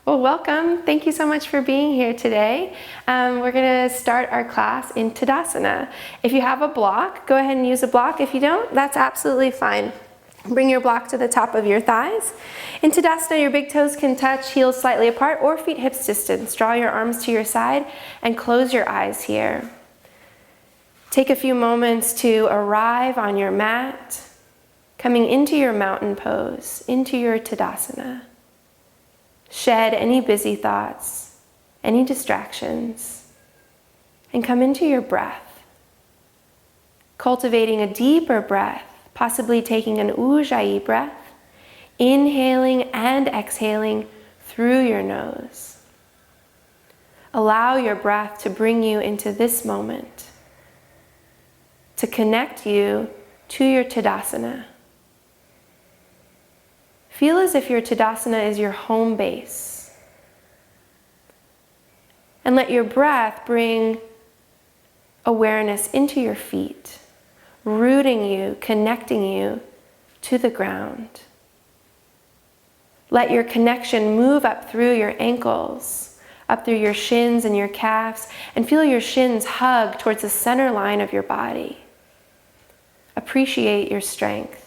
Well, welcome. Thank you so much for being here today. We're going to start our class in Tadasana. If you have a block, go ahead and use a block. If you don't, that's absolutely fine. Bring your block to the top of your thighs. In Tadasana, your big toes can touch, heels slightly apart, or feet hips distance. Draw your arms to your side and close your eyes here. Take a few moments to arrive on your mat, coming into your mountain pose, into your Tadasana. Shed any busy thoughts, any distractions, and come into your breath. Cultivating a deeper breath, possibly taking an Ujjayi breath, inhaling and exhaling through your nose. Allow your breath to bring you into this moment, to connect you to your Tadasana. Feel as if your Tadasana is your home base. And let your breath bring awareness into your feet, rooting you, connecting you to the ground. Let your connection move up through your ankles, up through your shins and your calves, and feel your shins hug towards the center line of your body. Appreciate your strength.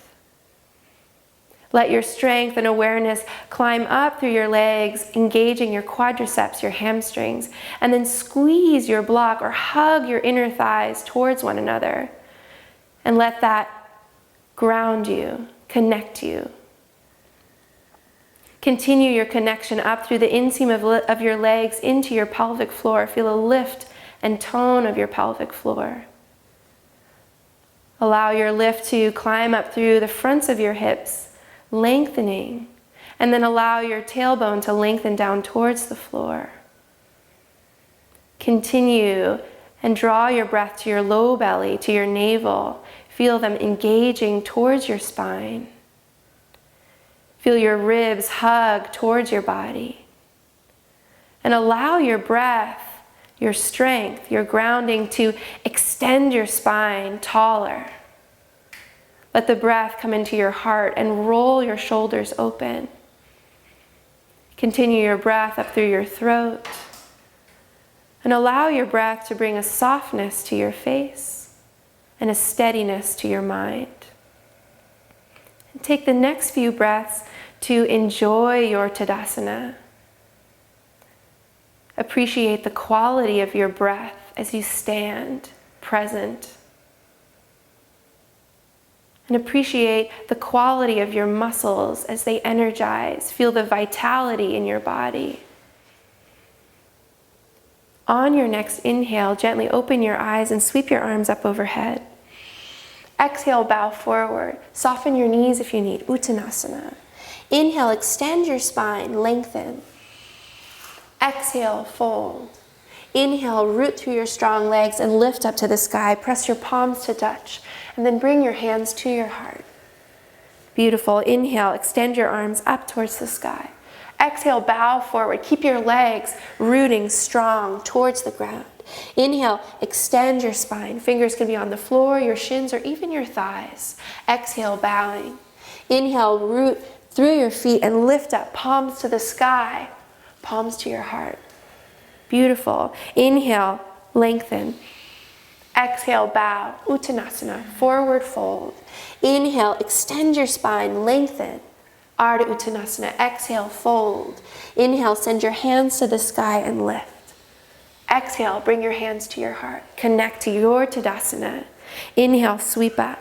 Let your strength and awareness climb up through your legs, engaging your quadriceps, your hamstrings, and then squeeze your block or hug your inner thighs towards one another. And let that ground you, connect you. Continue your connection up through the inseam of your legs into your pelvic floor. Feel a lift and tone of your pelvic floor. Allow your lift to climb up through the fronts of your hips, lengthening, and then allow your tailbone to lengthen down towards the floor. Continue and draw your breath to your low belly, to your navel. Feel them engaging towards your spine. Feel your ribs hug towards your body. And allow your breath, your strength, your grounding to extend your spine taller. Let the breath come into your heart and roll your shoulders open. Continue your breath up through your throat. And allow your breath to bring a softness to your face and a steadiness to your mind. And take the next few breaths to enjoy your Tadasana. Appreciate the quality of your breath as you stand present. And appreciate the quality of your muscles as they energize. Feel the vitality in your body. On your next inhale, gently open your eyes and sweep your arms up overhead. Exhale, bow forward. Soften your knees if you need, Uttanasana. Inhale, extend your spine, lengthen. Exhale, fold. Inhale, root through your strong legs and lift up to the sky. Press your palms to touch. And then bring your hands to your heart. Beautiful. Inhale, extend your arms up towards the sky. Exhale, bow forward. Keep your legs rooting strong towards the ground. Inhale, extend your spine. Fingers can be on the floor, your shins, or even your thighs. Exhale, bowing. Inhale, root through your feet and lift up, palms to the sky, palms to your heart. Beautiful. Inhale, lengthen. Exhale, bow, Uttanasana, forward fold. Inhale, extend your spine, lengthen. Ardha Uttanasana, exhale, fold. Inhale, send your hands to the sky and lift. Exhale, bring your hands to your heart. Connect to your Tadasana. Inhale, sweep up.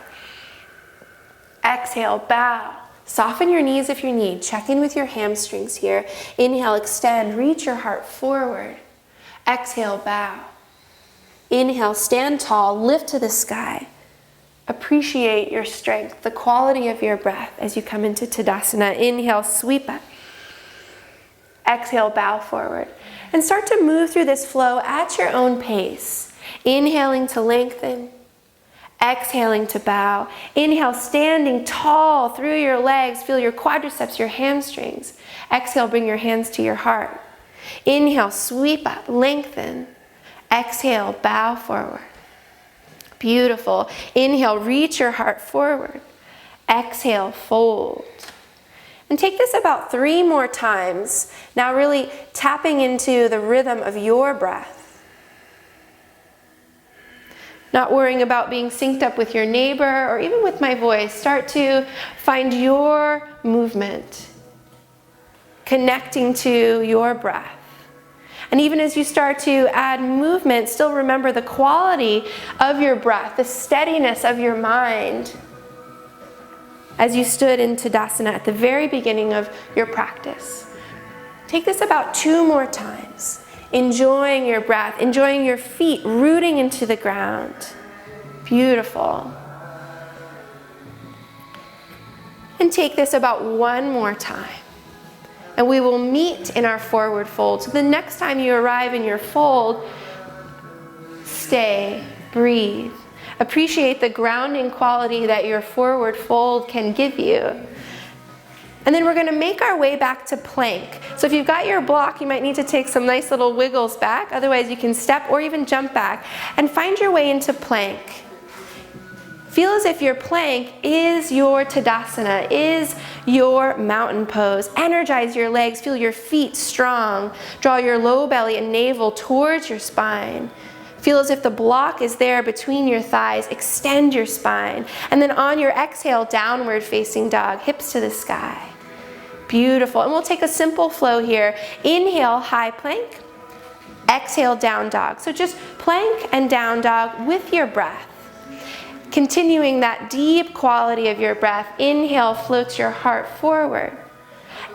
Exhale, bow. Soften your knees if you need. Check in with your hamstrings here. Inhale, extend, reach your heart forward. Exhale, bow. Inhale, stand tall, lift to the sky. Appreciate your strength, the quality of your breath as you come into Tadasana. Inhale, sweep up. Exhale, bow forward. And start to move through this flow at your own pace. Inhaling to lengthen. Exhaling to bow. Inhale, standing tall through your legs. Feel your quadriceps, your hamstrings. Exhale, bring your hands to your heart. Inhale, sweep up, lengthen. Exhale, bow forward. Beautiful. Inhale, reach your heart forward. Exhale, fold. And take this about 3 more times. Now really tapping into the rhythm of your breath. Not worrying about being synced up with your neighbor or even with my voice. Start to find your movement, connecting to your breath. And even as you start to add movement, still remember the quality of your breath, the steadiness of your mind as you stood in Tadasana at the very beginning of your practice. Take this about 2 more times, enjoying your breath, enjoying your feet rooting into the ground. Beautiful. And take this about 1 more time. And we will meet in our forward fold. So the next time you arrive in your fold, stay, breathe. Appreciate the grounding quality that your forward fold can give you. And then we're going to make our way back to plank. So if you've got your block, you might need to take some nice little wiggles back. Otherwise, you can step or even jump back and find your way into plank. Feel as if your plank is your Tadasana, is your mountain pose. Energize your legs, feel your feet strong. Draw your low belly and navel towards your spine. Feel as if the block is there between your thighs. Extend your spine. And then on your exhale, downward facing dog, hips to the sky. Beautiful. And we'll take a simple flow here. Inhale, high plank. Exhale, down dog. So just plank and down dog with your breath. Continuing that deep quality of your breath. Inhale, floats your heart forward.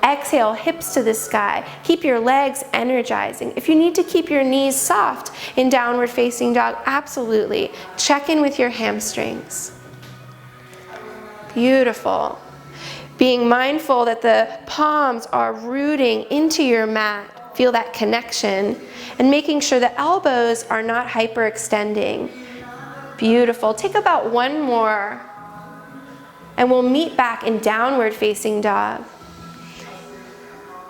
Exhale, hips to the sky. Keep your legs energizing. If you need to keep your knees soft in downward facing dog, absolutely. Check in with your hamstrings. Beautiful. Being mindful that the palms are rooting into your mat. Feel that connection. And making sure the elbows are not hyperextending. Beautiful. Take about 1 more. And we'll meet back in downward facing dog.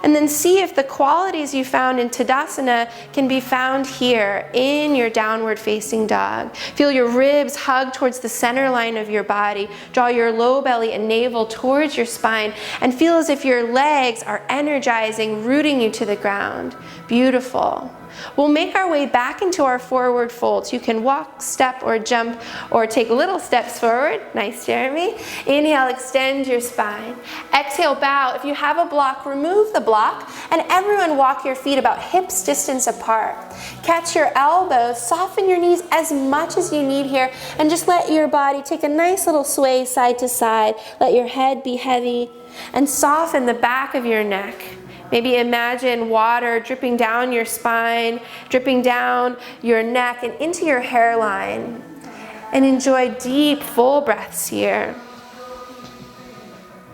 And then see if the qualities you found in Tadasana can be found here in your downward facing dog. Feel your ribs hug towards the center line of your body. Draw your low belly and navel towards your spine. And feel as if your legs are energizing, rooting you to the ground. Beautiful. We'll make our way back into our forward folds. You can walk, step, or jump, or take little steps forward. Nice, Jeremy. Inhale, extend your spine. Exhale, bow. If you have a block, remove the block, and everyone walk your feet about hips distance apart. Catch your elbows, soften your knees as much as you need here, and just let your body take a nice little sway side to side. Let your head be heavy, and soften the back of your neck. Maybe imagine water dripping down your spine, dripping down your neck and into your hairline. And enjoy deep, full breaths here.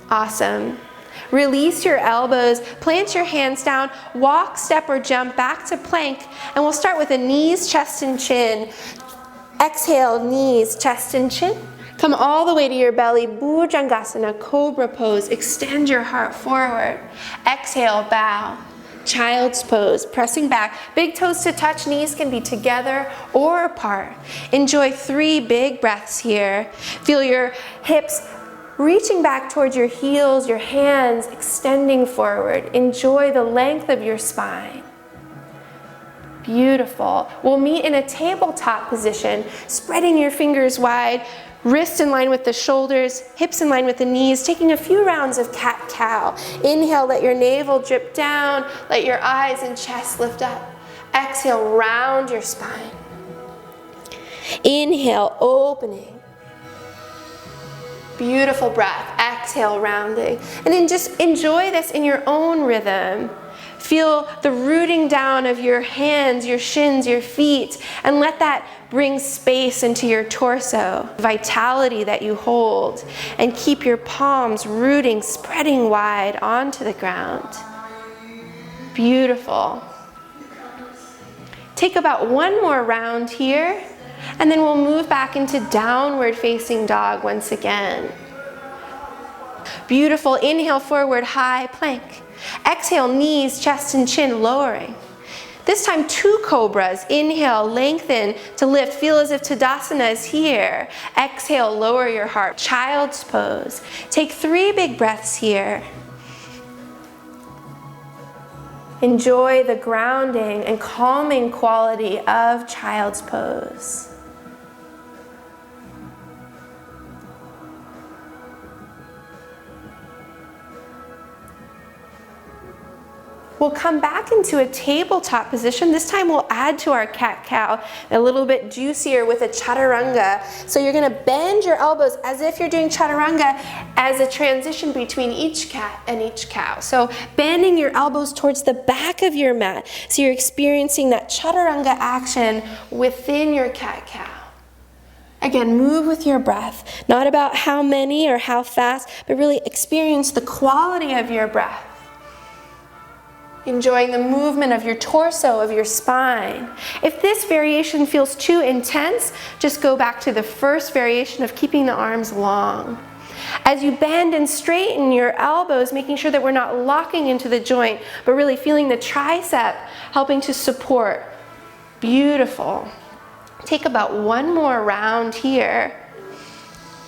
Awesome. Release your elbows, plant your hands down, walk, step, or jump back to plank. And we'll start with the knees, chest, and chin. Exhale, knees, chest, and chin. Come all the way to your belly, Bhujangasana, cobra pose. Extend your heart forward. Exhale, bow. Child's pose, pressing back. Big toes to touch, knees can be together or apart. Enjoy 3 big breaths here. Feel your hips reaching back towards your heels, your hands extending forward. Enjoy the length of your spine. Beautiful. We'll meet in a tabletop position, spreading your fingers wide, wrists in line with the shoulders, hips in line with the knees, taking a few rounds of cat-cow. Inhale, let your navel drip down, let your eyes and chest lift up. Exhale, round your spine. Inhale, opening. Beautiful breath. Exhale, rounding. And then just enjoy this in your own rhythm. Feel the rooting down of your hands, your shins, your feet, and let that bring space into your torso, vitality that you hold, and keep your palms rooting, spreading wide onto the ground. Beautiful. Take about 1 more round here, and then we'll move back into downward facing dog once again. Beautiful. Inhale, forward, high plank. Exhale, knees, chest, and chin lowering. This time 2 cobras. Inhale, lengthen to lift. Feel as if Tadasana is here. Exhale, lower your heart. Child's pose. Take 3 big breaths here. Enjoy the grounding and calming quality of child's pose. We'll come back into a tabletop position. This time we'll add to our cat-cow a little bit juicier with a chaturanga. So you're gonna bend your elbows as if you're doing chaturanga as a transition between each cat and each cow. So bending your elbows towards the back of your mat. So you're experiencing that chaturanga action within your cat-cow. Again, move with your breath. Not about how many or how fast, but really experience the quality of your breath. Enjoying the movement of your torso, of your spine. If this variation feels too intense, just go back to the first variation of keeping the arms long. As you bend and straighten your elbows, making sure that we're not locking into the joint, but really feeling the tricep helping to support. Beautiful. Take about one more round here,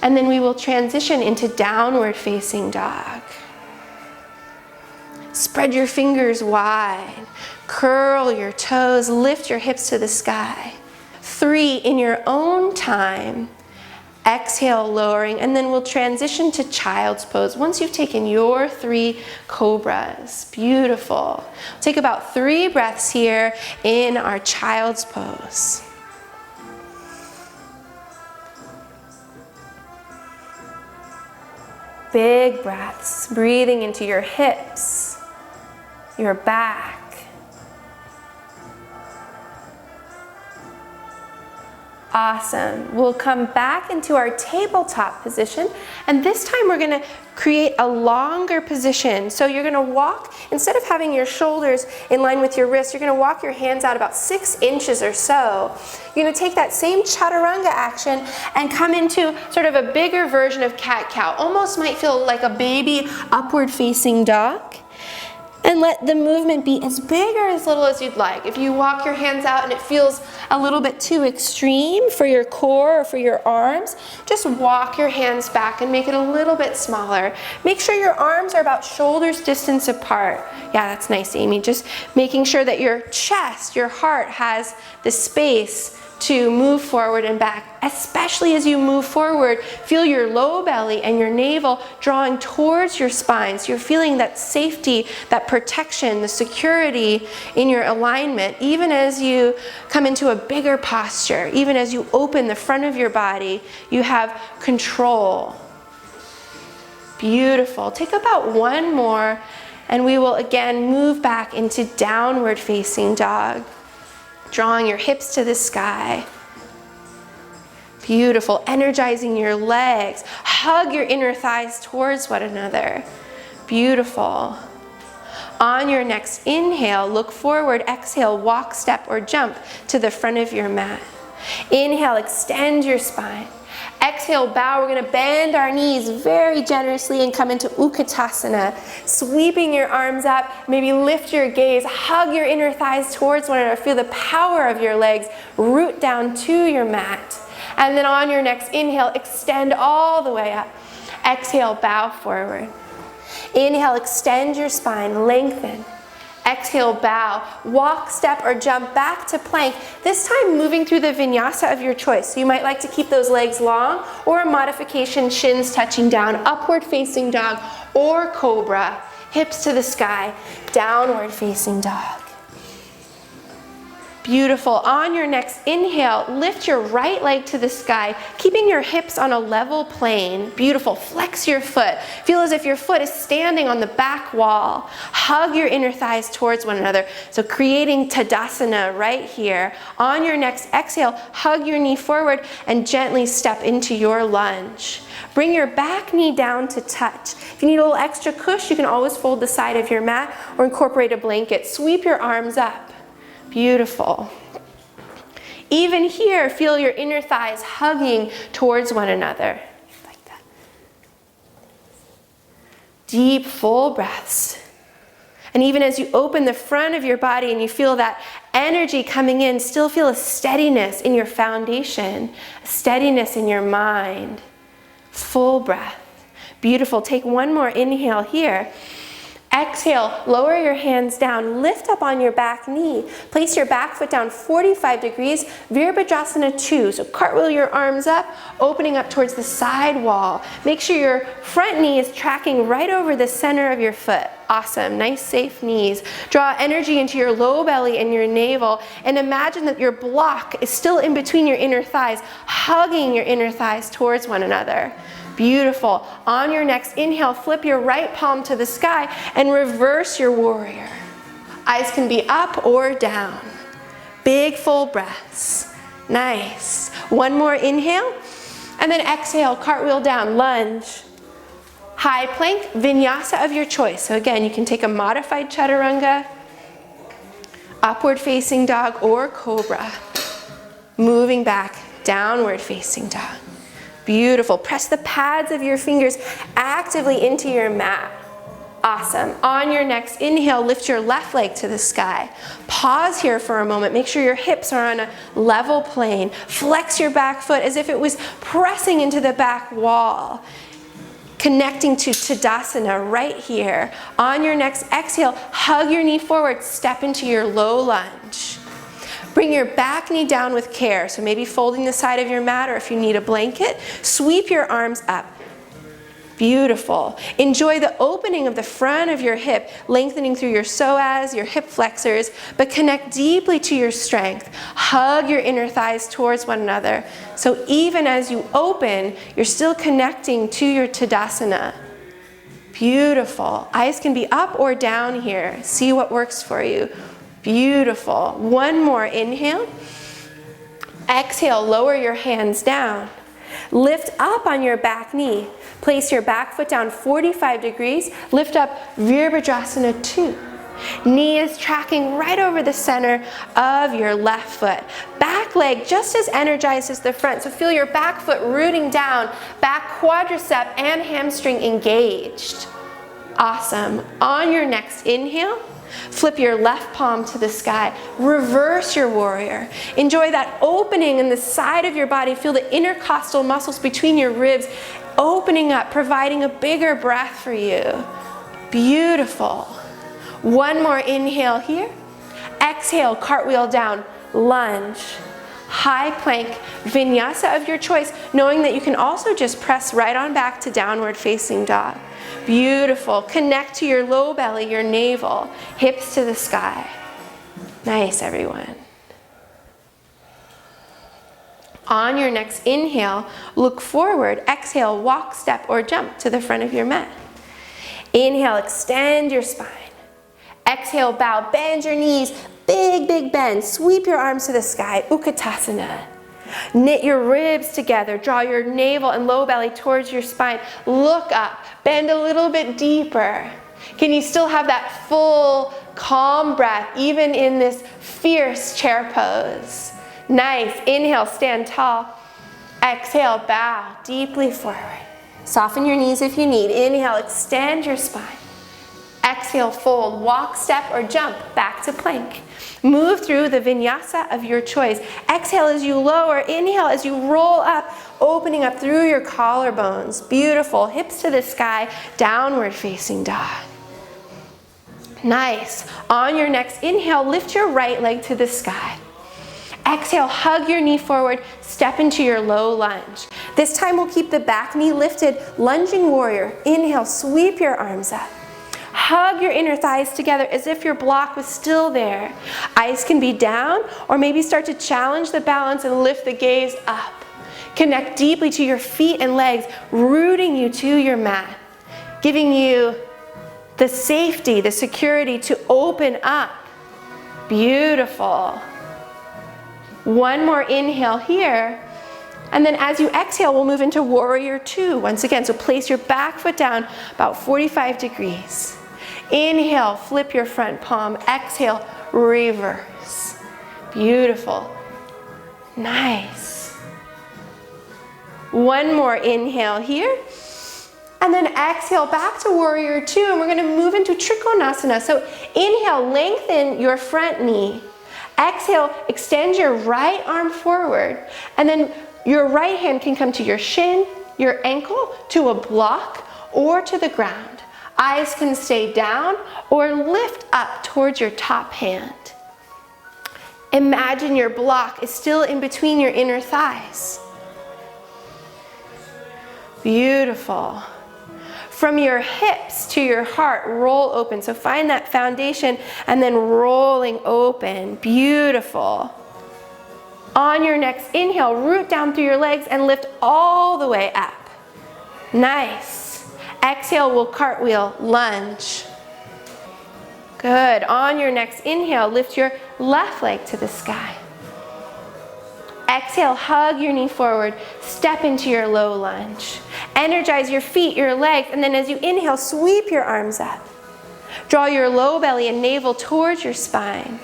and then we will transition into downward facing dog. Spread your fingers wide, curl your toes, lift your hips to the sky. 3, in your own time, exhale, lowering, and then we'll transition to child's pose. Once you've taken your 3 cobras, beautiful. Take about 3 breaths here in our child's pose. Big breaths, breathing into your hips, your back. Awesome. We'll come back into our tabletop position, and this time we're going to create a longer position. So you're going to walk, instead of having your shoulders in line with your wrists, you're going to walk your hands out about 6 inches or so. You're going to take that same chaturanga action and come into sort of a bigger version of cat-cow. Almost might feel like a baby upward facing dog. And let the movement be as big or as little as you'd like. If you walk your hands out and it feels a little bit too extreme for your core or for your arms, just walk your hands back and make it a little bit smaller. Make sure your arms are about shoulders distance apart. Yeah, that's nice, Amy. Just making sure that your chest, your heart has the space to move forward and back. Especially as you move forward, feel your low belly and your navel drawing towards your spine. So you're feeling that safety, that protection, the security in your alignment, even as you come into a bigger posture, even as you open the front of your body, you have control. Beautiful. Take about one more, and we will again move back into downward facing dog. Drawing your hips to the sky. Beautiful. Energizing your legs. Hug your inner thighs towards one another. Beautiful. On your next inhale, look forward. Exhale, walk, step, or jump to the front of your mat. Inhale, extend your spine. Exhale, bow. We're going to bend our knees very generously and come into Utkatasana. Sweeping your arms up, maybe lift your gaze, hug your inner thighs towards one another. Feel the power of your legs root down to your mat. And then on your next inhale, extend all the way up. Exhale, bow forward. Inhale, extend your spine, lengthen. Exhale, bow, walk, step, or jump back to plank. This time moving through the vinyasa of your choice. So you might like to keep those legs long, or a modification, shins touching down, upward facing dog, or cobra, hips to the sky, downward facing dog. Beautiful. On your next inhale, lift your right leg to the sky, keeping your hips on a level plane. Beautiful. Flex your foot. Feel as if your foot is standing on the back wall. Hug your inner thighs towards one another. So creating Tadasanda right here. On your next exhale, hug your knee forward and gently step into your lunge. Bring your back knee down to touch. If you need a little extra cush, you can always fold the side of your mat or incorporate a blanket. Sweep your arms up. Beautiful. Even here, feel your inner thighs hugging towards one another. Like that. Deep, full breaths. And even as you open the front of your body and you feel that energy coming in, still feel a steadiness in your foundation, a steadiness in your mind. Full breath. Beautiful. Take one more inhale here. Exhale, lower your hands down, lift up on your back knee. Place your back foot down 45 degrees, Virabhadrasana 2. So cartwheel your arms up, opening up towards the side wall. Make sure your front knee is tracking right over the center of your foot. Awesome, nice safe knees. Draw energy into your low belly and your navel, and imagine that your block is still in between your inner thighs, hugging your inner thighs towards one another. Beautiful. On your next inhale, flip your right palm to the sky and reverse your warrior. Eyes can be up or down. Big full breaths. Nice. One more inhale, and then exhale, cartwheel down, lunge. High plank, vinyasa of your choice. So again, you can take a modified chaturanga, upward facing dog, or cobra. Moving back, downward facing dog. Beautiful. Press the pads of your fingers actively into your mat. Awesome. On your next inhale, lift your left leg to the sky. Pause here for a moment. Make sure your hips are on a level plane. Flex your back foot as if it was pressing into the back wall. Connecting to Tadasanda right here. On your next exhale, hug your knee forward, step into your low lunge. Bring your back knee down with care, so maybe folding the side of your mat, or if you need a blanket, sweep your arms up. Beautiful. Enjoy the opening of the front of your hip, lengthening through your psoas, your hip flexors, but connect deeply to your strength. Hug your inner thighs towards one another. So even as you open, you're still connecting to your Tadasana. Beautiful. Eyes can be up or down here. See what works for you. Beautiful. One more inhale. Exhale, lower your hands down. Lift up on your back knee. Place your back foot down 45 degrees. Lift up, Virabhadrasana 2. Knee is tracking right over the center of your left foot. Back leg just as energized as the front, so feel your back foot rooting down, back quadricep and hamstring engaged. Awesome. On your next inhale, flip your left palm to the sky. Reverse your warrior. Enjoy that opening in the side of your body. Feel the intercostal muscles between your ribs opening up, providing a bigger breath for you. Beautiful. One more inhale here. Exhale, cartwheel down, lunge. High plank, vinyasa of your choice, knowing that you can also just press right on back to downward facing dog. Beautiful. Connect to your low belly, your navel, hips to the sky. Nice, everyone. On your next inhale, look forward. Exhale, walk, step, or jump to the front of your mat. Inhale, extend your spine. Exhale, bow, bend your knees. Big, big bend. Sweep your arms to the sky. Utkatasana. Knit your ribs together. Draw your navel and low belly towards your spine. Look up. Bend a little bit deeper. Can you still have that full, calm breath even in this fierce chair pose? Nice. Inhale, stand tall. Exhale, bow deeply forward. Soften your knees if you need. Inhale, extend your spine. Exhale, fold, walk, step, or jump back to plank. Move through the vinyasa of your choice. Exhale as you lower, inhale as you roll up, opening up through your collarbones. Beautiful. Hips to the sky, downward facing dog. Nice. On your next inhale, lift your right leg to the sky. Exhale, hug your knee forward, step into your low lunge. This time we'll keep the back knee lifted, lunging warrior. Inhale, sweep your arms up. Hug your inner thighs together as if your block was still there. Eyes can be down, or maybe start to challenge the balance and lift the gaze up. Connect deeply to your feet and legs, rooting you to your mat, giving you the safety, the security to open up. Beautiful. One more inhale here. And then as you exhale, we'll move into warrior 2 once again. So place your back foot down about 45 degrees. Inhale, flip your front palm. Exhale, reverse. Beautiful. Nice. One more inhale here. And then exhale back to warrior 2. And we're going to move into trikonasana. So inhale, lengthen your front knee. Exhale, extend your right arm forward. And then your right hand can come to your shin, your ankle, to a block, or to the ground. Eyes can stay down or lift up towards your top hand. Imagine your block is still in between your inner thighs. Beautiful. From your hips to your heart, roll open. So find that foundation and then rolling open. Beautiful. On your next inhale, root down through your legs and lift all the way up. Nice. Exhale, we'll cartwheel, lunge. Good. On your next inhale, lift your left leg to the sky. Exhale, hug your knee forward, step into your low lunge. Energize your feet, your legs, and then as you inhale, sweep your arms up. Draw your low belly and navel towards your spine.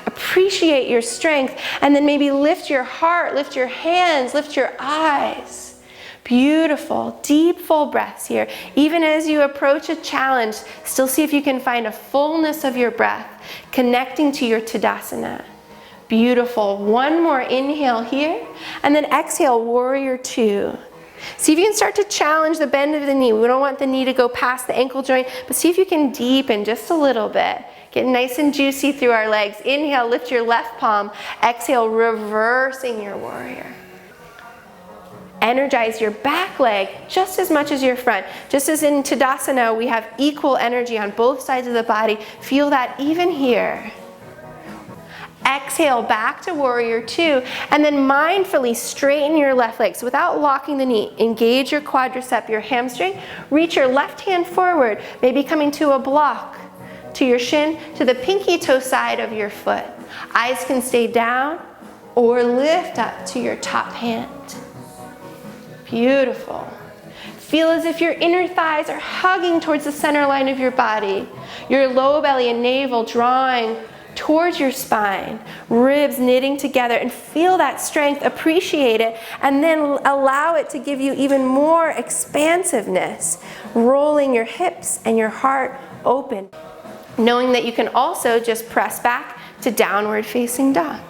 Appreciate your strength, and then maybe lift your heart, lift your hands, lift your eyes. Beautiful, deep, full breaths here. Even as you approach a challenge, still see if you can find a fullness of your breath, connecting to your Tadasana. Beautiful. One more inhale here, and then exhale, warrior two. See if you can start to challenge the bend of the knee. We don't want the knee to go past the ankle joint, but see if you can deepen just a little bit. Get nice and juicy through our legs. Inhale, lift your left palm. Exhale, reversing your warrior. Energize your back leg just as much as your front. Just as in Tadasana, we have equal energy on both sides of the body. Feel that even here. Exhale, back to warrior two, and then mindfully straighten your left leg. So without locking the knee, engage your quadricep, your hamstring. Reach your left hand forward, maybe coming to a block, to your shin, to the pinky toe side of your foot. Eyes can stay down or lift up to your top hand. Beautiful. Feel as if your inner thighs are hugging towards the center line of your body. Your low belly and navel drawing towards your spine, ribs knitting together, and feel that strength, appreciate it, and then allow it to give you even more expansiveness, rolling your hips and your heart open, knowing that you can also just press back to downward facing dog.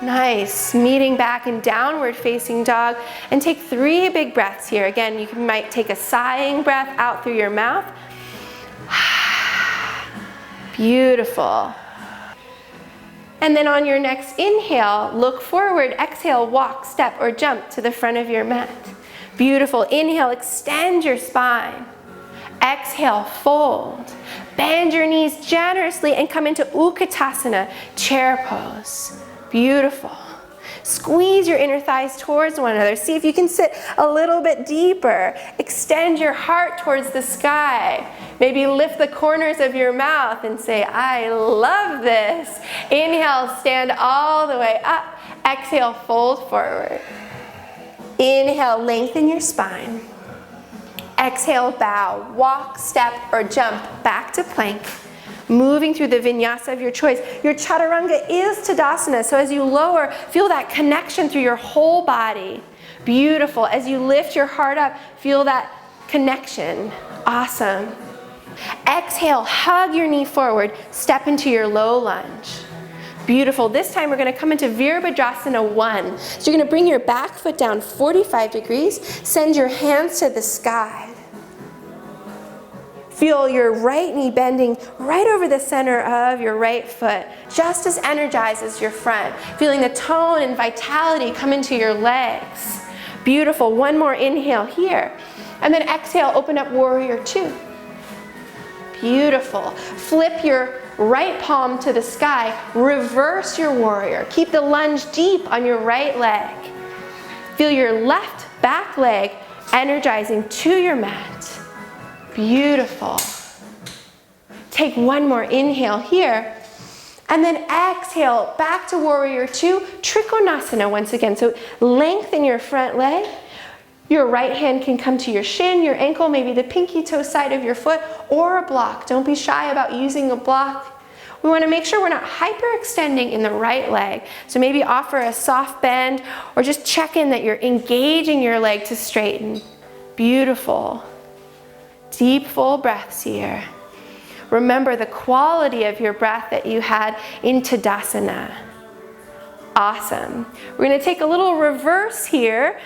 Nice, meeting back in downward facing dog, and take 3 big breaths here. Again, you might take a sighing breath out through your mouth. Beautiful. And then on your next inhale, look forward, exhale, walk, step, or jump to the front of your mat. Beautiful. Inhale, extend your spine. Exhale, fold. Bend your knees generously and come into Utkatasana, chair pose. Beautiful. Squeeze your inner thighs towards one another. See if you can sit a little bit deeper. Extend your heart towards the sky. Maybe lift the corners of your mouth and say, I love this. Inhale, stand all the way up. Exhale, fold forward. Inhale, lengthen your spine. Exhale, bow, walk, step, or jump back to plank. Moving through the vinyasa of your choice. Your chaturanga is Tadasana, so as you lower, feel that connection through your whole body. Beautiful. As you lift your heart up, feel that connection. Awesome. Exhale, hug your knee forward, step into your low lunge. Beautiful. This time we're going to come into Virabhadrasana 1. So you're going to bring your back foot down 45 degrees, send your hands to the sky. Feel your right knee bending right over the center of your right foot, just as energized as your front. Feeling the tone and vitality come into your legs. Beautiful. One more inhale here. And then exhale, open up warrior two. Beautiful. Flip your right palm to the sky. Reverse your warrior. Keep the lunge deep on your right leg. Feel your left back leg energizing to your mat. Beautiful. Take one more inhale here. And then exhale, back to warrior two, Trikonasana once again. So lengthen your front leg. Your right hand can come to your shin, your ankle, maybe the pinky toe side of your foot, or a block. Don't be shy about using a block. We want to make sure we're not hyperextending in the right leg. So maybe offer a soft bend, or just check in that you're engaging your leg to straighten. Beautiful. Deep, full breaths here. Remember the quality of your breath that you had in Tadasana. Awesome. We're going to take a little reverse here.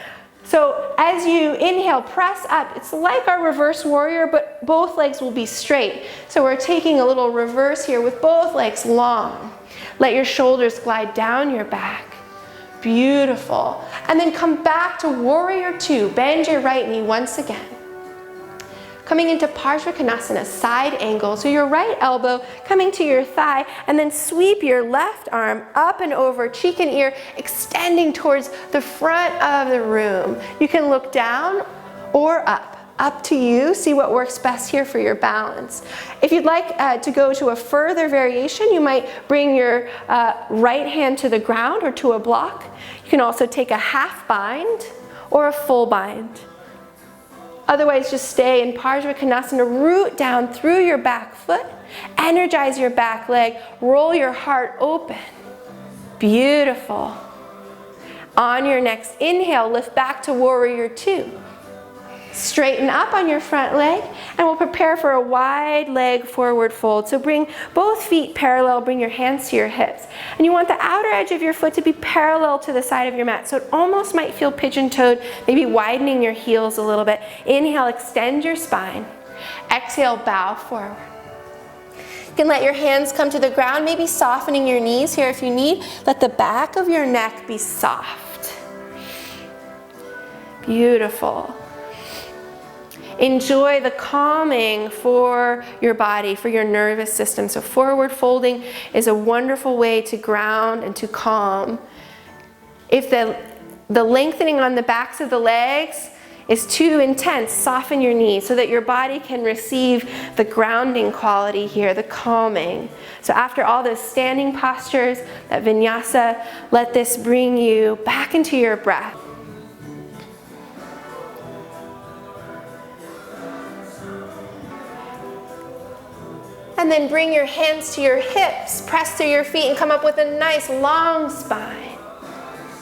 So as you inhale, press up. It's like our reverse warrior, but both legs will be straight. So we're taking a little reverse here with both legs long. Let your shoulders glide down your back. Beautiful. And then come back to warrior two. Bend your right knee once again. Coming into Parsvakonasana, side angle. So your right elbow coming to your thigh, and then sweep your left arm up and over, cheek and ear, extending towards the front of the room. You can look down or up to you. See what works best here for your balance. If you'd like to go to a further variation, you might bring your right hand to the ground or to a block. You can also take a half bind or a full bind. Otherwise, just stay in Parsvakonasana, root down through your back foot, energize your back leg, roll your heart open. Beautiful. On your next inhale, lift back to warrior two. Straighten up on your front leg, and we'll prepare for a wide leg forward fold. So bring both feet parallel, bring your hands to your hips. And you want the outer edge of your foot to be parallel to the side of your mat. So it almost might feel pigeon-toed, maybe widening your heels a little bit. Inhale, extend your spine. Exhale, bow forward. You can let your hands come to the ground, maybe softening your knees here if you need. Let the back of your neck be soft. Beautiful. Enjoy the calming for your body, for your nervous system. So forward folding is a wonderful way to ground and to calm. If the lengthening on the backs of the legs is too intense, soften your knees so that your body can receive the grounding quality here, the calming. So after all those standing postures, that vinyasa, let this bring you back into your breath. And then bring your hands to your hips, press through your feet, and come up with a nice long spine.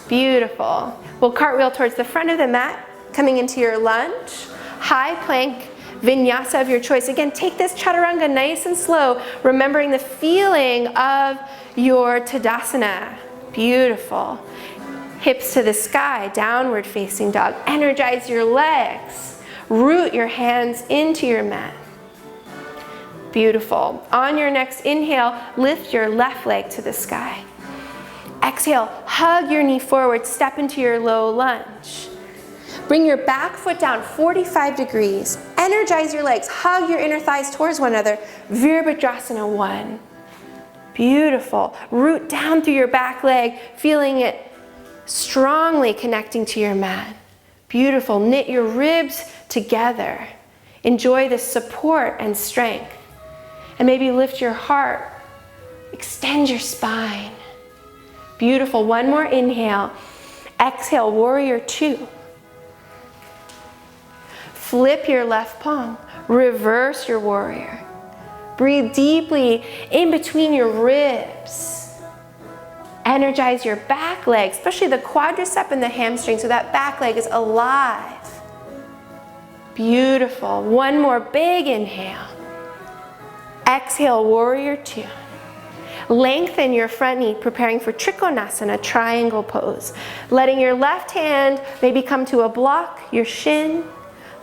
Beautiful. We'll cartwheel towards the front of the mat, coming into your lunge, high plank, vinyasa of your choice. Again, take this chaturanga nice and slow, remembering the feeling of your Tadasana. Beautiful. Hips to the sky, downward facing dog. Energize your legs. Root your hands into your mat. Beautiful. On your next inhale, lift your left leg to the sky. Exhale, hug your knee forward, step into your low lunge. Bring your back foot down 45 degrees. Energize your legs, hug your inner thighs towards one another. Virabhadrasana 1. Beautiful. Root down through your back leg, feeling it strongly connecting to your mat. Beautiful. Knit your ribs together. Enjoy the support and strength. And maybe lift your heart. Extend your spine. Beautiful. One more inhale. Exhale, warrior two. Flip your left palm. Reverse your warrior. Breathe deeply in between your ribs. Energize your back leg, especially the quadricep and the hamstring, so that back leg is alive. Beautiful. One more big inhale. Exhale, warrior two. Lengthen your front knee, preparing for Trikonasana, triangle pose. Letting your left hand maybe come to a block, your shin,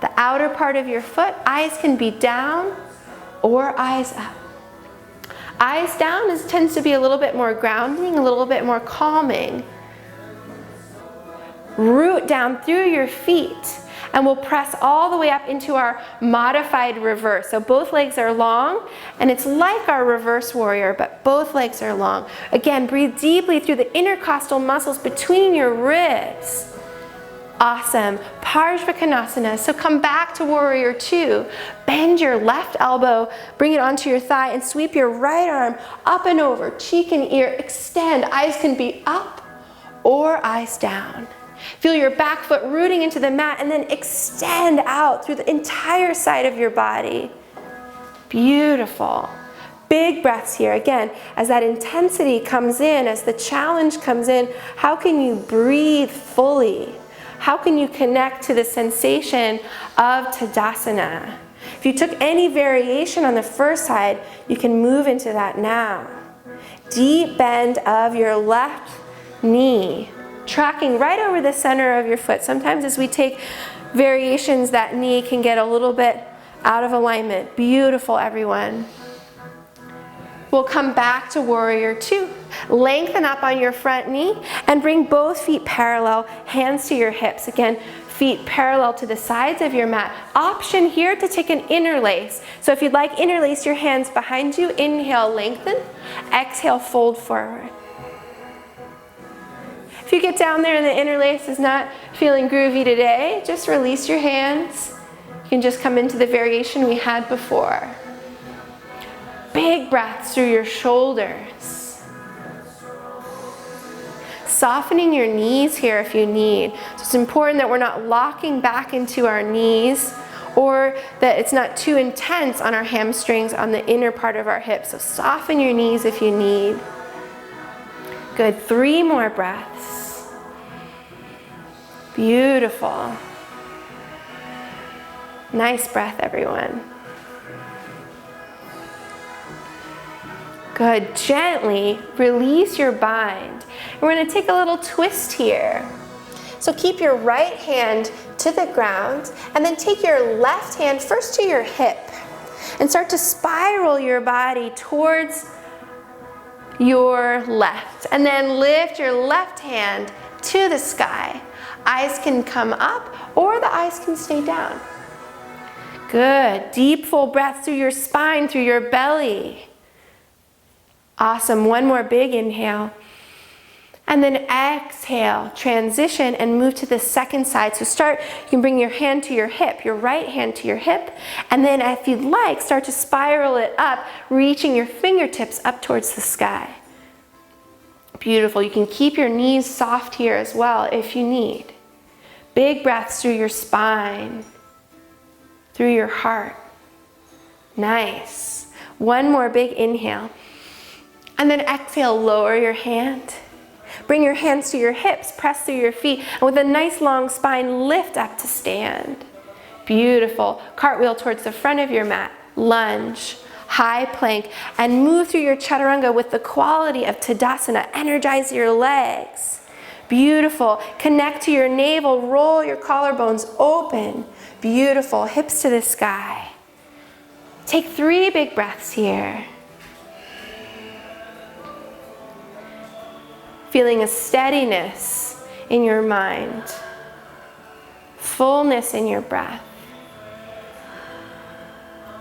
the outer part of your foot. Eyes can be down or eyes up. Eyes down tends to be a little bit more grounding, a little bit more calming. Root down through your feet. And we'll press all the way up into our modified reverse. So both legs are long, and it's like our reverse warrior, but both legs are long. Again, breathe deeply through the intercostal muscles between your ribs. Awesome. Parsvakonasana. So come back to warrior two. Bend your left elbow, bring it onto your thigh, and sweep your right arm up and over, cheek and ear. Extend. Eyes can be up or eyes down. Feel your back foot rooting into the mat, and then extend out through the entire side of your body. Beautiful. Big breaths here. Again, as that intensity comes in, as the challenge comes in, how can you breathe fully? How can you connect to the sensation of Tadasana? If you took any variation on the first side, you can move into that now. Deep bend of your left knee. Tracking right over the center of your foot. Sometimes as we take variations, that knee can get a little bit Out of alignment. Beautiful, everyone. We'll come back to warrior two. Lengthen up on your front knee and bring both feet parallel, hands to your hips. Again, feet parallel to the sides of your mat. Option here to take an interlace. So if you'd like, interlace your hands behind you. Inhale, lengthen. Exhale, fold forward. If you get down there and the interlace is not feeling groovy today, just release your hands. You can just come into the variation we had before. Big breaths through your shoulders. Softening your knees here if you need. So it's important that we're not locking back into our knees, or that it's not too intense on our hamstrings on the inner part of our hips. So soften your knees if you need. Good, 3 more breaths. Beautiful. Nice breath, everyone. Good, gently release your bind. We're going to take a little twist here. So keep your right hand to the ground and then take your left hand first to your hip and start to spiral your body towards your left. And then lift your left hand to the sky. Eyes can come up or the eyes can stay down. Good, deep full breaths through your spine, through your belly. Awesome, 1 more big inhale. And then exhale, transition and move to the second side. So start, you can bring your hand to your hip, your right hand to your hip. And then if you'd like, start to spiral it up, reaching your fingertips up towards the sky. Beautiful, you can keep your knees soft here as well if you need. Big breaths through your spine, through your heart. Nice. 1 more big inhale. And then exhale, lower your hand. Bring your hands to your hips, press through your feet, and with a nice long spine, lift up to stand. Beautiful. Cartwheel towards the front of your mat. Lunge, high plank, and move through your chaturanga with the quality of Tadasana. Energize your legs. Beautiful. Connect to your navel, roll your collarbones open. Beautiful. Hips to the sky. Take 3 big breaths here. Feeling a steadiness in your mind, fullness in your breath.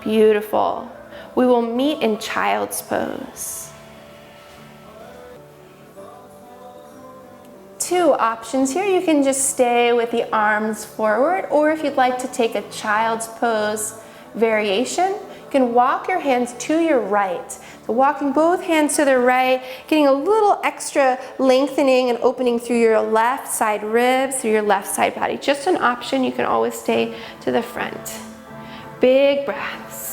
Beautiful. We will meet in child's pose. 2 options here. You can just stay with the arms forward, or if you'd like to take a child's pose variation, you can walk your hands to your right. So walking both hands to the right, getting a little extra lengthening and opening through your left side ribs, through your left side body. Just an option, you can always stay to the front. Big breaths.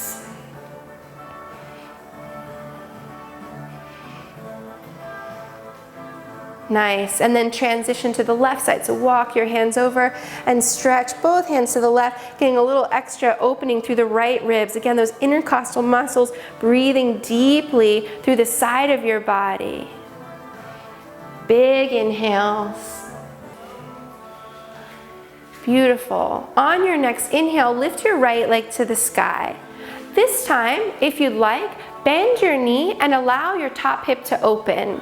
Nice, and then transition to the left side. So walk your hands over and stretch both hands to the left, getting a little extra opening through the right ribs. Again, those intercostal muscles, breathing deeply through the side of your body. Big inhales. Beautiful. On your next inhale, lift your right leg to the sky. This time, if you'd like, bend your knee and allow your top hip to open.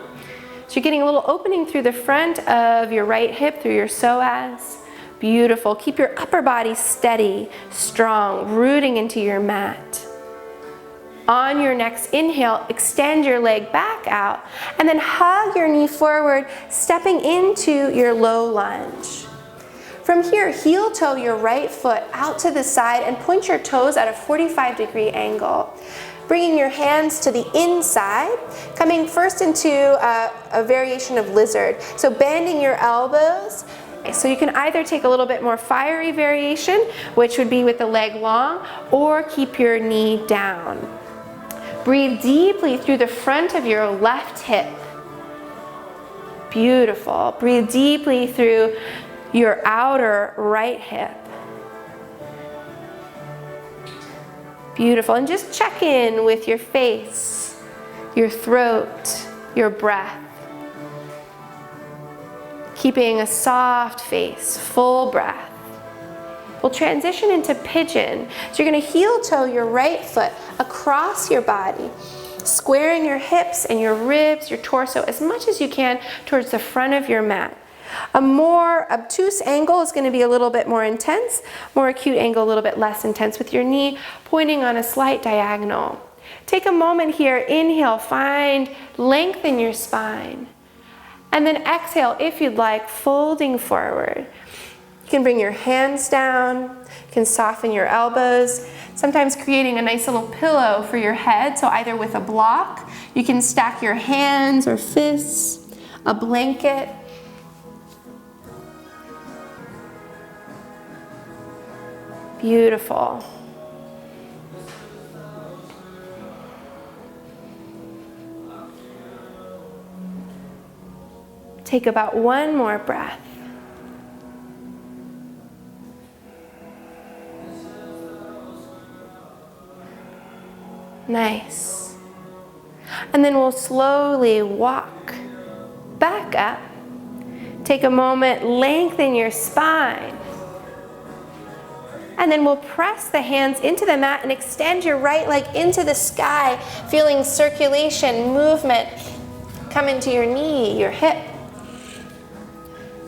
So you're getting a little opening through the front of your right hip, through your psoas. Beautiful. Keep your upper body steady, strong, rooting into your mat. On your next inhale, extend your leg back out and then hug your knee forward, stepping into your low lunge. From here, heel toe your right foot out to the side and point your toes at a 45-degree angle. Bringing your hands to the inside, coming first into a variation of lizard. So bending your elbows. So you can either take a little bit more fiery variation, which would be with the leg long, or keep your knee down. Breathe deeply through the front of your left hip. Beautiful. Breathe deeply through your outer right hip. Beautiful, and just check in with your face, your throat, your breath. Keeping a soft face, full breath. We'll transition into pigeon. So you're gonna heel toe your right foot across your body, squaring your hips and your ribs, your torso as much as you can towards the front of your mat. A more obtuse angle is going to be a little bit more intense, more acute angle a little bit less intense, with your knee pointing on a slight diagonal. Take a moment here, inhale, find length in your spine. And then exhale, if you'd like, folding forward. You can bring your hands down, you can soften your elbows, sometimes creating a nice little pillow for your head. So either with a block, you can stack your hands or fists, a blanket. Beautiful. Take about one more breath. Nice. And then we'll slowly walk back up. Take a moment, lengthen your spine. And then we'll press the hands into the mat and extend your right leg into the sky, feeling circulation, movement come into your knee, your hip.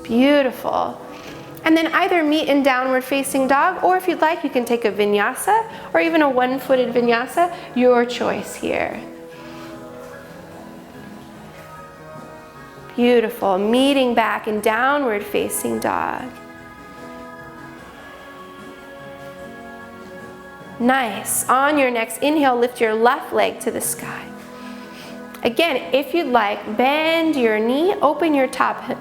Beautiful. And then either meet in downward facing dog, or if you'd like, you can take a vinyasa or even a one-footed vinyasa, your choice here. Beautiful. Meeting back in downward facing dog. Nice. On your next inhale, lift your left leg to the sky. Again, if you'd like, bend your knee, open your top hip.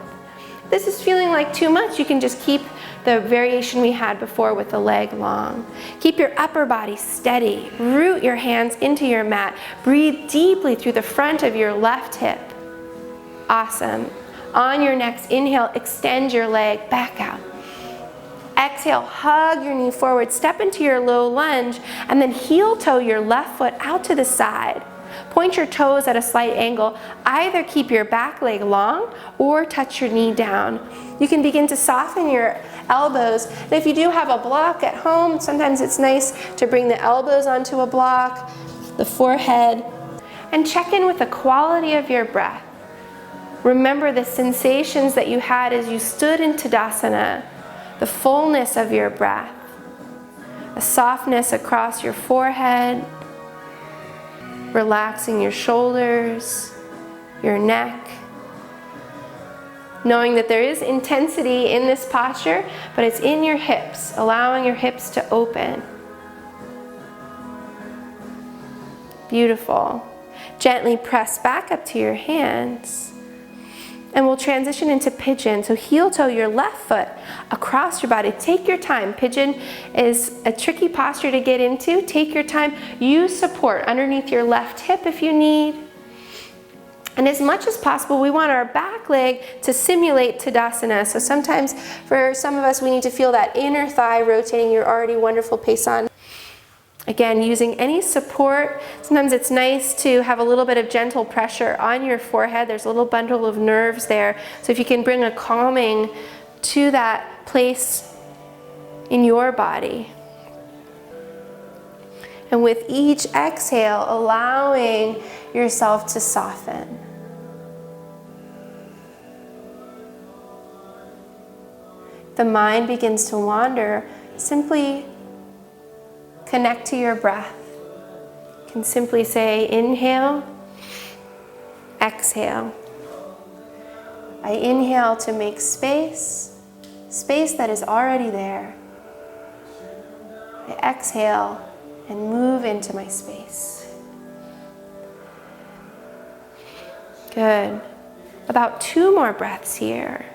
This is feeling like too much, you can just keep the variation we had before with the leg long. Keep your upper body steady. Root your hands into your mat. Breathe deeply through the front of your left hip. Awesome. On your next inhale, extend your leg back out. Exhale, hug your knee forward, step into your low lunge, and then heel toe your left foot out to the side. Point your toes at a slight angle. Either keep your back leg long or touch your knee down. You can begin to soften your elbows. And if you do have a block at home, sometimes it's nice to bring the elbows onto a block, the forehead, and check in with the quality of your breath. Remember the sensations that you had as you stood in Tadasana, the fullness of your breath, a softness across your forehead, relaxing your shoulders, your neck, knowing that there is intensity in this posture, but it's in your hips, allowing your hips to open. Beautiful. Gently press back up to your hands. And we'll transition into pigeon. So heel toe your left foot across your body. Take your time. Pigeon is a tricky posture to get into. Take your time. Use support underneath your left hip if you need. And as much as possible, we want our back leg to simulate Tadasana. So sometimes for some of us, we need to feel that inner thigh rotating your already wonderful Pasan. Again, using any support. Sometimes it's nice to have a little bit of gentle pressure on your forehead. There's a little bundle of nerves there. So if you can bring a calming to that place in your body. And with each exhale, allowing yourself to soften. The mind begins to wander, simply connect to your breath. You can simply say, inhale, exhale. I inhale to make space, space that is already there. I exhale and move into my space. Good. About 2 more breaths here.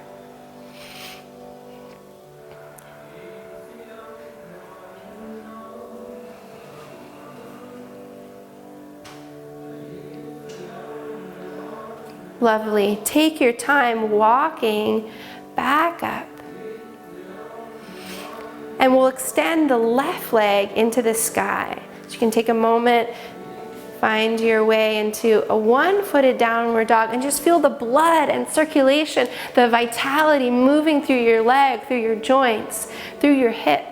Lovely. Take your time walking back up. And we'll extend the left leg into the sky. So you can take a moment, find your way into a one-footed downward dog and just feel the blood and circulation, the vitality moving through your leg, through your joints, through your hip.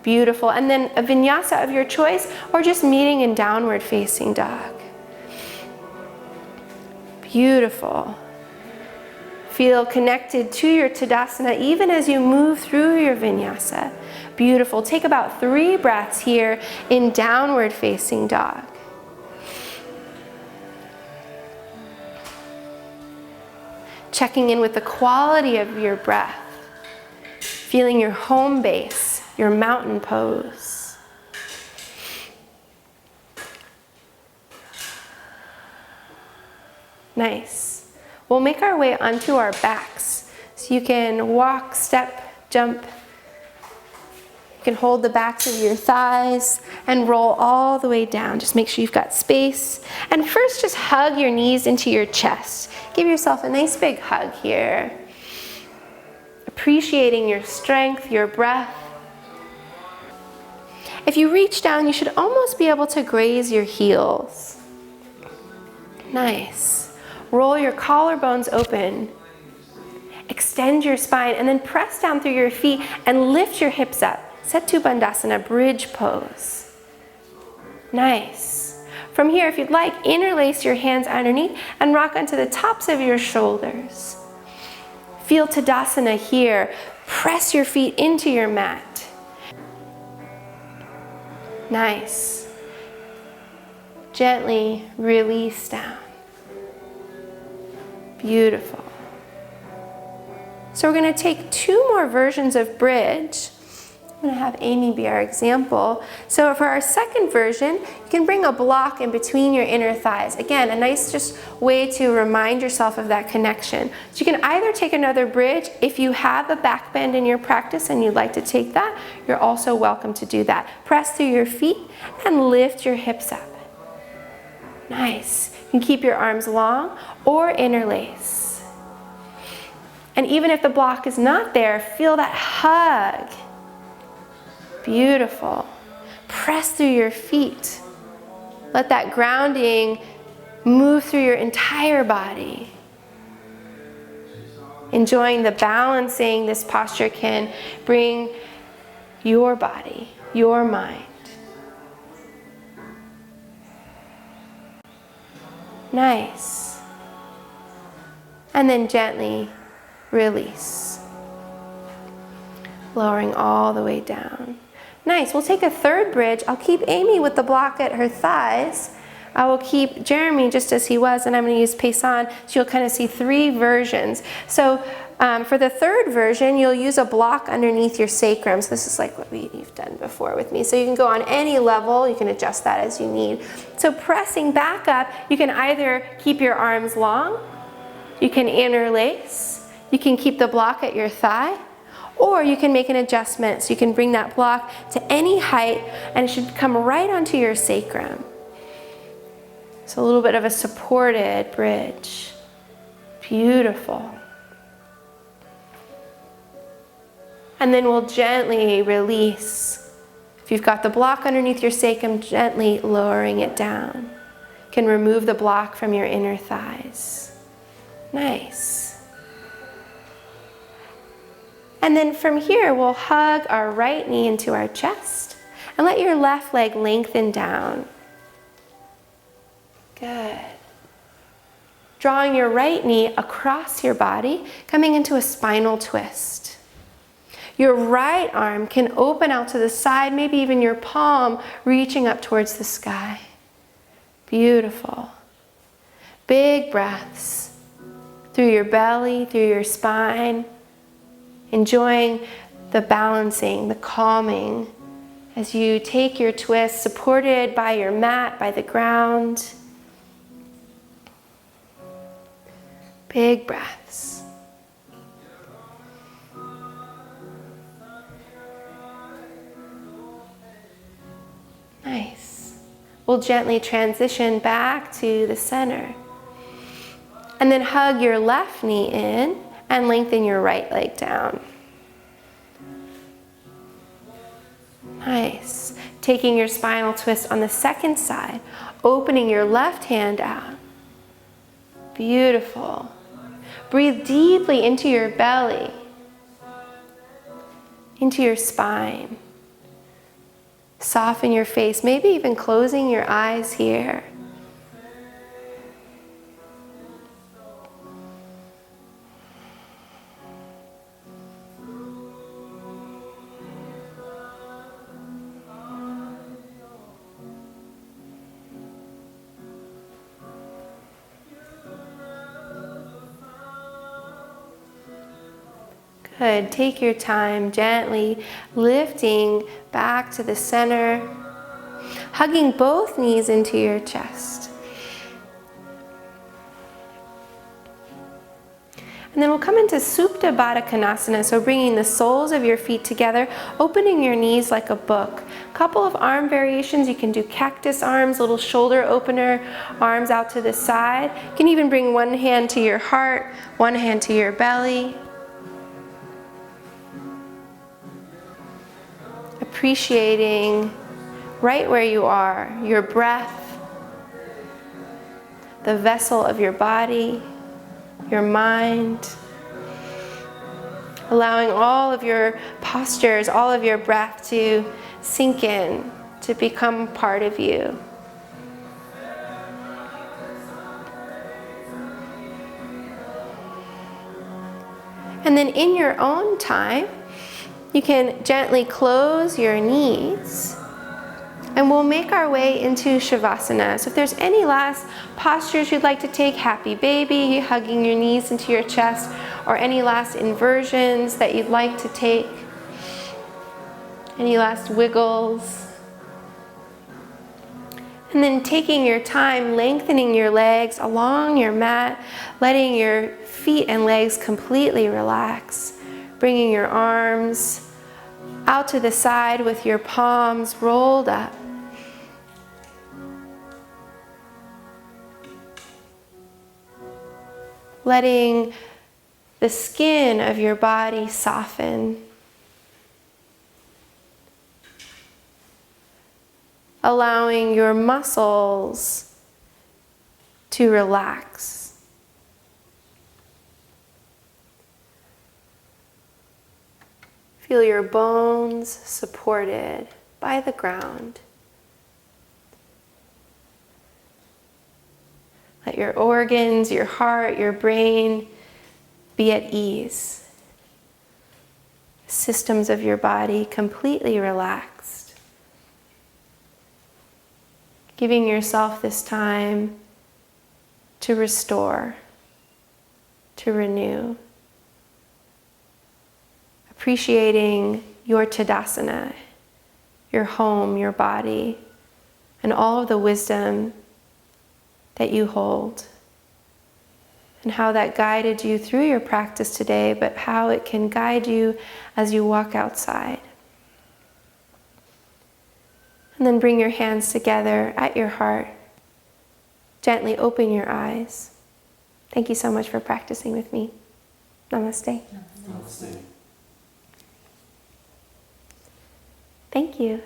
Beautiful. And then a vinyasa of your choice, or just meeting in downward facing dog. Beautiful. Feel connected to your Tadasana even as you move through your vinyasa. Beautiful. Take about 3 breaths here in downward facing dog. Checking in with the quality of your breath. Feeling your home base, your mountain pose. Nice. We'll make our way onto our backs. So you can walk, step, jump. You can hold the backs of your thighs and roll all the way down. Just make sure you've got space. And first, just hug your knees into your chest. Give yourself a nice big hug here. Appreciating your strength, your breath. If you reach down, you should almost be able to graze your heels. Nice. Roll your collarbones open. Extend your spine and then press down through your feet and lift your hips up. Setu Bandhasana, bridge pose. Nice. From here, if you'd like, interlace your hands underneath and rock onto the tops of your shoulders. Feel Tadasana here. Press your feet into your mat. Nice. Gently release down. Beautiful. So we're going to take 2 more versions of bridge. I'm going to have Amy be our example. So for our second version, you can bring a block in between your inner thighs. Again, a nice just way to remind yourself of that connection. So you can either take another bridge. If you have a back bend in your practice and you'd like to take that, you're also welcome to do that. Press through your feet and lift your hips up. Nice. You can keep your arms long or interlace. And even if the block is not there, feel that hug. Beautiful. Press through your feet. Let that grounding move through your entire body. Enjoying the balancing this posture can bring your body, your mind. Nice. And then gently release. Lowering all the way down. Nice. We'll take a third bridge. I'll keep Amy with the block at her thighs. I will keep Jeremy just as he was, and I'm going to use Paysan, so you'll kind of see 3 versions. So for the third version, you'll use a block underneath your sacrum. So this is like what you've done before with me. So you can go on any level. You can adjust that as you need. So pressing back up, you can either keep your arms long, you can interlace, you can keep the block at your thigh, or you can make an adjustment. So you can bring that block to any height and it should come right onto your sacrum. So a little bit of a supported bridge. Beautiful. And then we'll gently release. If you've got the block underneath your sacrum, gently lowering it down. You can remove the block from your inner thighs. Nice. And then from here, we'll hug our right knee into our chest and let your left leg lengthen down. Good. Drawing your right knee across your body, coming into a spinal twist. Your right arm can open out to the side, maybe even your palm reaching up towards the sky. Beautiful. Big breaths through your belly, through your spine. Enjoying the balancing, the calming as you take your twist, supported by your mat, by the ground. Big breaths. Nice. We'll gently transition back to the center. And then hug your left knee in and lengthen your right leg down. Nice. Taking your spinal twist on the second side, opening your left hand out. Beautiful. Breathe deeply into your belly, into your spine. Soften your face, maybe even closing your eyes here. Good. Take your time, gently lifting back to the center, hugging both knees into your chest. And then we'll come into Supta Baddha Konasana, so bringing the soles of your feet together, opening your knees like a book. Couple of arm variations. You can do cactus arms, little shoulder opener, arms out to the side. You can even bring one hand to your heart, one hand to your belly. Appreciating right where you are, your breath, the vessel of your body, your mind. Allowing all of your postures, all of your breath to sink in, to become part of you. And then in your own time, you can gently close your knees, and we'll make our way into Shavasana. So if there's any last postures you'd like to take, happy baby, hugging your knees into your chest, or any last inversions that you'd like to take, any last wiggles. And then taking your time, lengthening your legs along your mat, letting your feet and legs completely relax. Bringing your arms out to the side with your palms rolled up. Letting the skin of your body soften. Allowing your muscles to relax. Feel your bones supported by the ground. Let your organs, your heart, your brain be at ease. Systems of your body completely relaxed. Giving yourself this time to restore, to renew. Appreciating your Tadasana, your home, your body, and all of the wisdom that you hold, and how that guided you through your practice today, but how it can guide you as you walk outside. And then bring your hands together at your heart. Gently open your eyes. Thank you so much for practicing with me. Namaste. Namaste. Thank you.